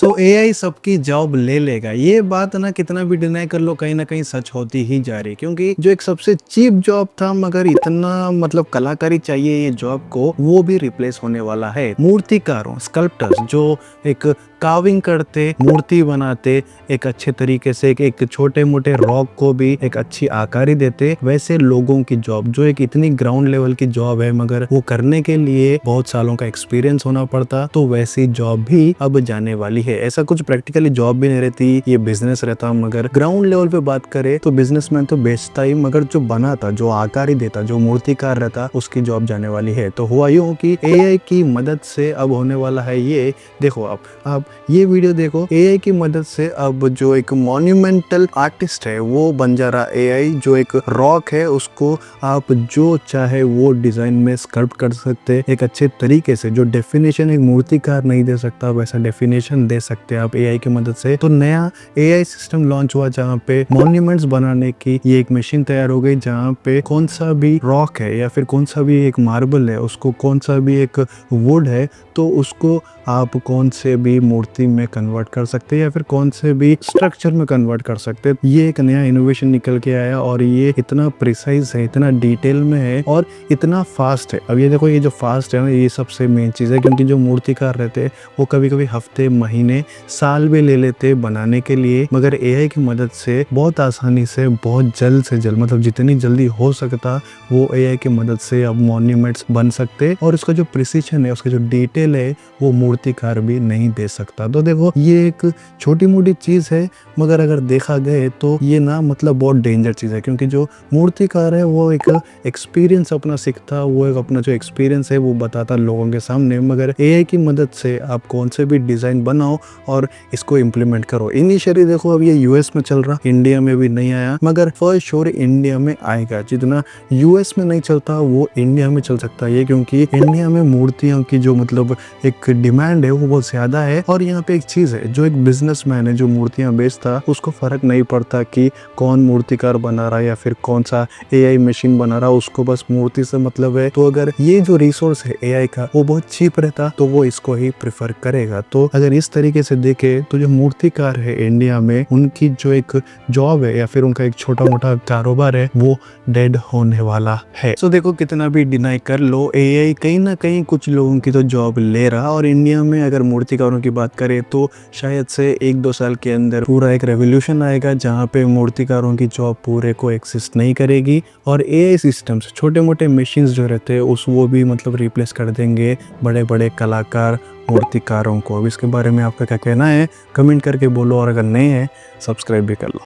सो AI सबकी job ले लेगा, ये बात ना कितना भी डिनाई कर लो कहीं ना कहीं सच होती ही जा रही, क्योंकि जो एक सबसे चीप जॉब था मगर इतना मतलब कलाकारी चाहिए ये जॉब को, वो भी रिप्लेस होने वाला है। मूर्तिकारों, स्कल्प्टर्स जो एक काविंग करते, मूर्ति बनाते एक अच्छे तरीके से, एक छोटे मोटे रॉक को भी एक अच्छी आकारी देते, वैसे लोगों की जॉब जो एक इतनी ग्राउंड लेवल की जॉब है मगर वो करने के लिए बहुत सालों का एक्सपीरियंस होना पड़ता, तो वैसी जॉब भी अब जाने वाली है। ऐसा कुछ प्रैक्टिकली जॉब भी नहीं रहती, ये बिजनेस रहता। मगर ग्राउंड लेवल पे बात करें तो बिजनेसमैन तो बेचता ही, मगर जो बनाता, जो आकारी देता, जो मूर्तिकार रहता, उसकी जॉब जाने वाली है। तो हुआ यूं कि एआई की मदद से अब होने वाला है ये। देखो आप ये वीडियो देखो, एआई की मदद से अब जो एक मॉन्यूमेंटल आर्टिस्ट है वो बन जा रहा। एआई जो एक रॉक है उसको आप जो चाहे वो डिजाइन में स्कल्प्ट कर सकते, एक अच्छे तरीके से। जो डेफिनेशन एक मूर्तिकार नहीं दे सकता वैसा डेफिनेशन दे सकते हैं आप एआई की मदद से। तो नया एआई सिस्टम लॉन्च हुआ जहाँ पे मॉन्यूमेंट्स बनाने की ये एक मशीन तैयार हो गई, जहाँ पे कौन सा भी रॉक है या फिर कौन सा भी एक मार्बल है, उसको कौन सा भी एक वुड है, तो उसको आप कौन से भी मूर्ति में कन्वर्ट कर सकते हैं या फिर कौन से भी स्ट्रक्चर में कन्वर्ट कर सकते हैं। ये एक नया इनोवेशन निकल के आया और ये इतना प्रिसाइज है, इतना डिटेल में है और इतना फास्ट है। अब ये देखो, ये जो फास्ट है ना, ये सबसे मेन चीज़ है, क्योंकि जो मूर्तिकार रहते हैं वो कभी कभी हफ्ते, महीने, साल भी ले लेते बनाने के लिए, मगर एआई की मदद से बहुत आसानी से, बहुत जल्द से जल्द, मतलब जितनी जल्दी हो सकता वो एआई की मदद से अब मॉन्यूमेंट्स बन सकते। और उसका जो प्रिसीजन है, उसका जो डिटेल है, वो मूर्तिकार भी नहीं दे सकता। तो देखो, ये एक छोटी मोटी चीज है मगर अगर देखा गए तो ये ना मतलब बहुत डेंजर चीज है, क्योंकि जो मूर्तिकार है वो एक एक्सपीरियंस अपना सीखता, वो एक अपना जो एक्सपीरियंस है वो बताता लोगों के सामने। मगर एआई की मदद से आप कौन से भी डिजाइन बनाओ और इसको इम्प्लीमेंट करो। इनिशियली देखो, अब ये यूएस में चल रहा, इंडिया में भी नहीं आया, मगर फर्स्ट श्योर इंडिया में आएगा। जितना यूएस में नहीं चलता वो इंडिया में चल सकता है, क्योंकि इंडिया में मूर्तियों की जो मतलब एक डिमांड है वो बहुत ज्यादा है। और यहाँ पे एक चीज है, जो एक बिजनेसमैन है जो मूर्तियां बेचता, उसको फर्क नहीं पड़ता कि कौन मूर्तिकार बना रहा है या फिर कौन सा एआई मशीन बना रहा है, उसको बस मूर्ति से मतलब है। तो अगर ये जो रिसोर्स है एआई का वो बहुत चीप रहता तो वो इसको ही प्रेफर करेगा। तो अगर इस तरीके से देखे तो जो मूर्तिकार है इंडिया में, उनकी जो एक जॉब है या फिर उनका एक छोटा मोटा कारोबार है वो डेड होने वाला है। तो देखो, कितना भी डिनाई कर लो, एआई कहीं ना कहीं कुछ लोगों की तो जॉब ले रहा। और इंडिया में अगर मूर्तिकारों की बात करें तो शायद से 1-2 साल के अंदर पूरा एक रेवोल्यूशन आएगा जहाँ पे मूर्तिकारों की जॉब पूरे को एक्सिस्ट नहीं करेगी और एआई सिस्टम्स, छोटे मोटे मशीन्स जो रहते हैं उस वो भी मतलब रिप्लेस कर देंगे बड़े बड़े कलाकार, मूर्तिकारों को। अब इसके बारे में आपका क्या कहना है, कमेंट करके बोलो, और अगर नए हैं सब्सक्राइब भी कर लो।